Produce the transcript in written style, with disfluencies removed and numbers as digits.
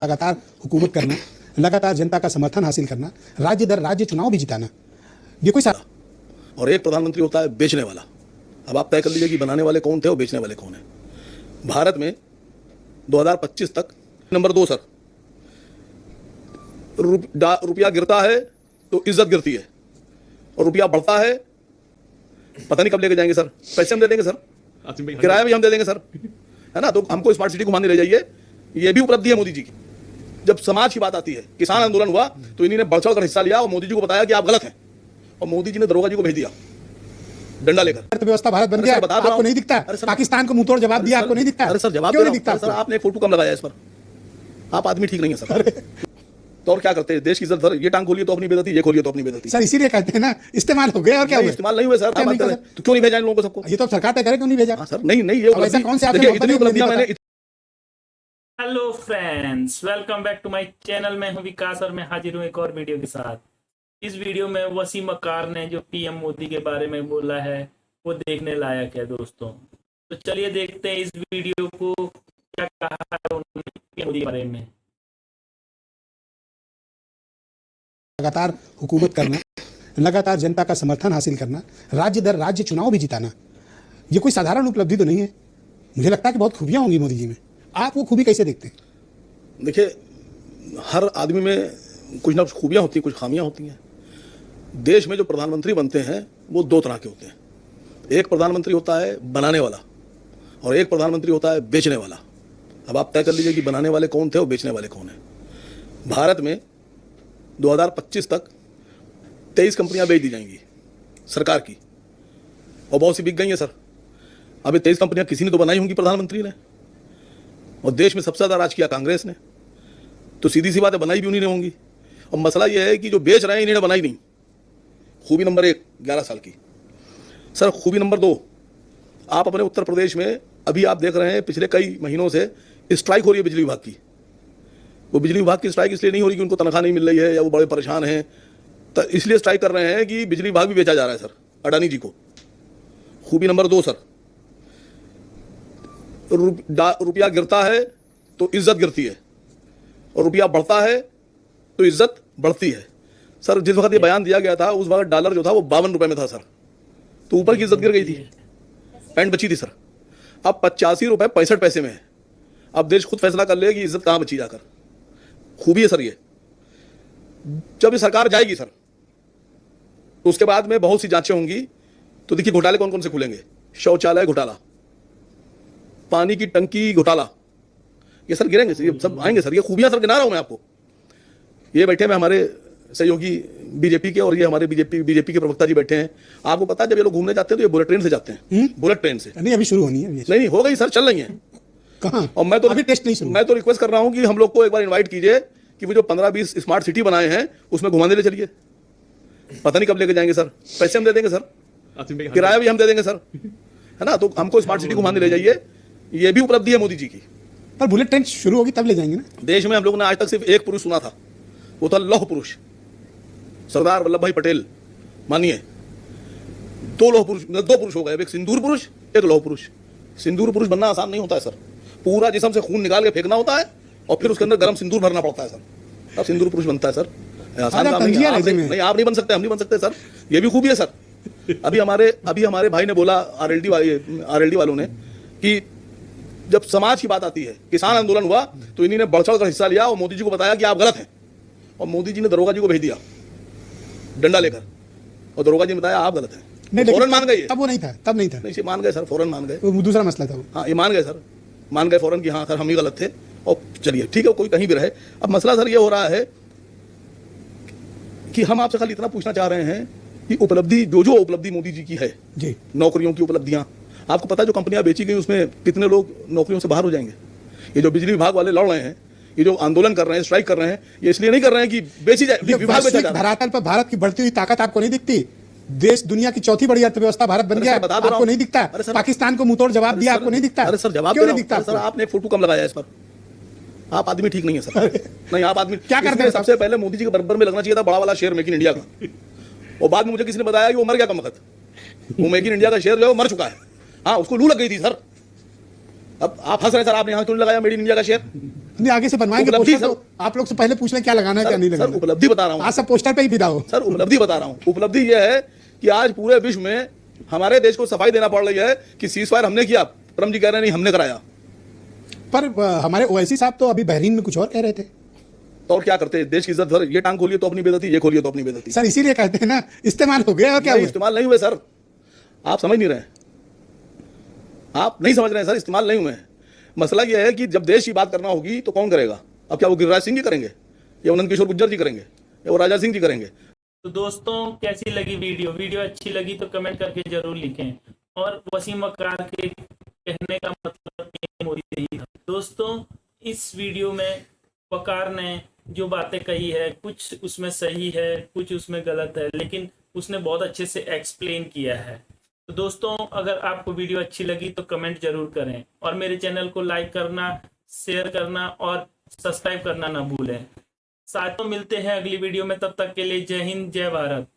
लगातार हुकूमत करना, लगातार जनता का समर्थन हासिल करना, राज्य दर राज्य चुनाव भी जिताना, ये कोई सारा। और एक प्रधानमंत्री होता है बेचने वाला। अब आप तय कर लीजिए कि बनाने वाले कौन थे और बेचने वाले कौन है। भारत में 2025 तक नंबर 2 सर, रुपया गिरता है तो इज्जत गिरती है, और रुपया बढ़ता है पता नहीं कब लेके जाएंगे सर। पैसे हम दे देंगे सर, किराया भी हम दे देंगे सर, है ना। तो हमको स्मार्ट सिटी घुमाने ले जाइए, ये भी उपलब्धि है मोदी जी की। जब समाज की बात आती है, किसान आंदोलन हुआ तो इन्हीं ने बढ़ चढ़ कर हिस्सा लिया और मोदी जी को बताया कि आप गलत हैं, और मोदी जी ने दरोगा जी को भेज दिया डंडा लेकर। अर्थव्यवस्था भारत बन गया, आपको नहीं दिखता? पाकिस्तान को मुंहतोड़ जवाब दिया, आपको नहीं दिखता? अरे सर जवाब क्यों नहीं दिखता? सर आपने एक फोटो कम लगाया इस पर, आप आदमी ठीक नहीं है सर। तो और क्या करते हैं, देश की इज्जत, ये टांग खोलिए तो अपनी बेइज्जती, ये खोलिए तो अपनी बेइज्जती। सर इसीलिए कहते हैं ना, इस्तेमाल हो गया और क्या हुआ? इस्तेमाल नहीं हुए सर, तो क्यों नहीं भेजा इन लोगों को सबको? ये तो सरकार तय करे, क्यों नहीं भेजा सर? नहीं ये ऐसा कौन से आपने इतनी उपलब्धियां मैंने। Hello friends, welcome back to my channel. मैं हूं विकास और मैं हाजिर हूं एक और वीडियो के साथ। इस वीडियो में वसीम अकार ने जो पीएम मोदी के बारे में बोला है वो देखने लायक है दोस्तों। तो चलिए देखते हैं इस वीडियो को, क्या कहा है उन्होंने पीएम मोदी के बारे में। लगातार हुकूमत करना, लगातार जनता का समर्थन हासिल करना, राज्य दर राज्य चुनाव भी जिताना, ये कोई साधारण उपलब्धि तो नहीं है। मुझे लगता है कि बहुत खूबियां होंगी मोदी जी में। आप वो खूबी कैसे देखते हैं? देखिए, हर आदमी में कुछ ना कुछ खूबियां होती हैं, कुछ खामियां होती हैं। देश में जो प्रधानमंत्री बनते हैं वो 2 तरह के होते हैं। एक प्रधानमंत्री होता है बनाने वाला, और एक प्रधानमंत्री होता है बेचने वाला। अब आप तय कर लीजिए कि बनाने वाले कौन थे और बेचने वाले कौन है। भारत में 2025 तक 23 कंपनियां बेच दी जाएंगी सरकार की, और बहुत सी बिक गई हैं सर। अभी 23 कंपनियां किसी ने तो बनाई होंगी प्रधानमंत्री ने, और देश में सबसे ज़्यादा राज किया कांग्रेस ने, तो सीधी सी बात है बनाई भी उन्हीं ने होंगी। और मसला यह है कि जो बेच रहे हैं इन्होंने बनाई नहीं। खूबी नंबर 1, 11 साल की सर। खूबी नंबर 2, आप अपने उत्तर प्रदेश में अभी आप देख रहे हैं पिछले कई महीनों से स्ट्राइक हो रही है बिजली विभाग की। वो बिजली विभाग की स्ट्राइक इसलिए नहीं हो रही कि उनको तनख्वाह नहीं मिल रही है या वो बड़े परेशान हैं, तो इसलिए स्ट्राइक कर रहे हैं कि बिजली विभाग भी बेचा जा रहा है सर अडानी जी को। खूबी नंबर 2 सर, रुपया गिरता है तो इज्जत गिरती है, और रुपया बढ़ता है तो इज्जत बढ़ती है सर। जिस वक्त ये बयान दिया गया था उस वक्त डॉलर जो था वो 52 रुपए में था सर, तो ऊपर की इज्जत गिर गई थी, पैंट बची थी सर। अब 85 रुपए 65 पैसे में है। अब देश खुद फैसला कर ले कि इज्जत कहां बची जाकर। खूबी है सर ये। जब ये सरकार जाएगी सर तो उसके बाद में बहुत सी जांचें होंगी। तो देखिए घोटाले कौन कौन से खुलेंगे। शौचालय घोटाला, पानी की टंकी घोटाला, ये सर गिरेंगे सर, ये सब आएंगे सर। ये खूबियां सर गिना रहा हूं मैं आपको। ये बैठे हैं हमारे सहयोगी बीजेपी के, और ये हमारे बीजेपी के प्रवक्ता जी बैठे हैं। आपको पता है जब ये लोग घूमने जाते हैं तो ये बुलेट ट्रेन से जाते हैं। बुलेट ट्रेन से नहीं, अभी शुरू होनी है। नहीं हो गई सर, चल रही है। कहाँ? और मैं तो अभी टेस्ट नहीं शुरू। मैं तो रिक्वेस्ट कर रहा हूं कि हम लोग को एक बार इनवाइट कीजिए कि वो जो 15-20 स्मार्ट सिटी बनाए हैं उसमें घुमाने ले चलिए। पता नहीं कब लेके जाएंगे सर। पैसे हम दे देंगे सर, किराया भी हम दे देंगे सर, है ना। तो हमको स्मार्ट सिटी घुमाने ले जाइए, ये भी उपलब्धि है मोदी जी की। पर बुलेट ट्रेन शुरू होगी तब ले जाएंगे ना। देश में हम लोगों ने आज तक सिर्फ एक पुरुष सुना था, वो था लौह पुरुष सरदार वल्लभ भाई पटेल। मानिए 2 पुरुष हो गए, एक सिंदूर पुरुष, एक लौह पुरुष। सिंदूर पुरुष बनना आसान नहीं होता है सर। पूरा जिस्म से खून निकाल के फेंकना होता है और फिर उसके अंदर गर्म सिंदूर भरना पड़ता है सर, तब सिंदूर पुरुष बनता है सर। आसान काम नहीं है। नहीं आप नहीं बन सकते, हम नहीं बन सकते सर। ये भी खूबी है सर। अभी हमारे भाई ने बोला, आरएलडी वालों ने, कि जब समाज की बात आती है, किसान आंदोलन हुआ तो इन्हीं ने बढ़ चढ़ कर हिस्सा लिया और मोदी जी को बताया कि आप गलत हैं, और मोदी जी ने दरोगा जी को भेज दिया डंडा लेकर, और दरोगा जी ने बताया आप गलत हैं। फौरन मान गए। तब वो नहीं था, तब नहीं था। नहीं मान गए सर, फौरन मान गए। वो दूसरा मसला था वो। हाँ ये मान गए सर, मान गए फौरन कि हाँ सर हम ही गलत थे, और चलिए ठीक है, कोई कहीं भी रहे। अब मसला सर ये हो रहा है कि हम आपसे खाली इतना पूछना चाह रहे हैं कि उपलब्धि जो उपलब्धि मोदी जी की है जी, नौकरियों की उपलब्धियां, आपको पता है जो कंपनियां बेची गई उसमें कितने लोग नौकरियों से बाहर हो जाएंगे। ये जो बिजली विभाग वाले लड़ रहे हैं, ये जो आंदोलन कर रहे हैं, स्ट्राइक कर रहे हैं, ये इसलिए नहीं कर रहे हैं कि बेची जाए, विभाग बेचा जाए। धरातल पर भारत की बढ़ती हुई ताकत आपको नहीं दिखती? देश दुनिया की 4थी बड़ी अर्थव्यवस्था भारत बन गया, आपको नहीं दिखता? पाकिस्तान को मुंहतोड़ जवाब दिया, आपको नहीं दिखता? अरे सर जवाब क्यों नहीं दिखता सर? आपने एक फोटो कम लगाया इस पर, आप आदमी ठीक नहीं है सर। नहीं आप आदमी क्या करते हैं? सबसे पहले मोदी जी के बराबर में लगना चाहिए था बड़ा वाला शेयर मेक इन इंडिया का, और बाद में मुझे किसी ने बताया कि वो मर गया कम वक्त। वो मेक इन इंडिया का शेयर जो है वो मर चुका है। हाँ उसको लू लग गई थी सर। अब आप हंस रहे हैं सर, आपने यहाँ क्यों लगाया मेड इन इंडिया का शेयर? नहीं आगे से बनवाएंगे उपलब्धि पोस्टर तो आप लोग से पहले पूछ लें क्या लगाना है क्या नहीं सर लगाना है। उपलब्धि बता रहा हूँ आज सब पोस्टर पे ही फिदा हो। सर उपलब्धि बता रहा हूँ। उपलब्धि यह है कि आज पूरे विश्व में हमारे देश को सफाई देना पड़ रही है कि सीजफायर हमने किया, परम जी कह रहे हैं नहीं हमने कराया। पर हमारे ओवैसी साहब तो अभी बहरीन में कुछ और कह रहे थे। तो और क्या करते हैं, देश की इज्जत सर, ये टांग खोलिए तो अपनी बेइज्जती, ये खोलिए तो अपनी बेइज्जती। सर इसीलिए कहते हैं ना इस्तेमाल हो गया और क्या नहीं, हुआ? इस्तेमाल नहीं हुए सर, आप समझ नहीं रहे, आप नहीं समझ रहे हैं सर, इस्तेमाल नहीं हुए। मसला यह है कि जब देश की बात करना होगी तो कौन करेगा? अब क्या वो गिरिराज सिंह जी करेंगे, या नंद किशोर गुर्जर जी करेंगे, या वो राजा सिंह जी करेंगे? तो दोस्तों कैसी लगी वीडियो अच्छी लगी तो कमेंट करके जरूर लिखें। और वसीम वकार के कहने का मतलब पीएम मोदी यही था। दोस्तों इस वीडियो में वकार ने जो बातें कही है कुछ उसमें सही है कुछ उसमें गलत है, लेकिन उसने बहुत अच्छे से एक्सप्लेन किया है। तो दोस्तों अगर आपको वीडियो अच्छी लगी तो कमेंट जरूर करें और मेरे चैनल को लाइक करना, शेयर करना और सब्सक्राइब करना ना भूलें। साथियों मिलते हैं अगली वीडियो में, तब तक के लिए जय हिंद जय भारत।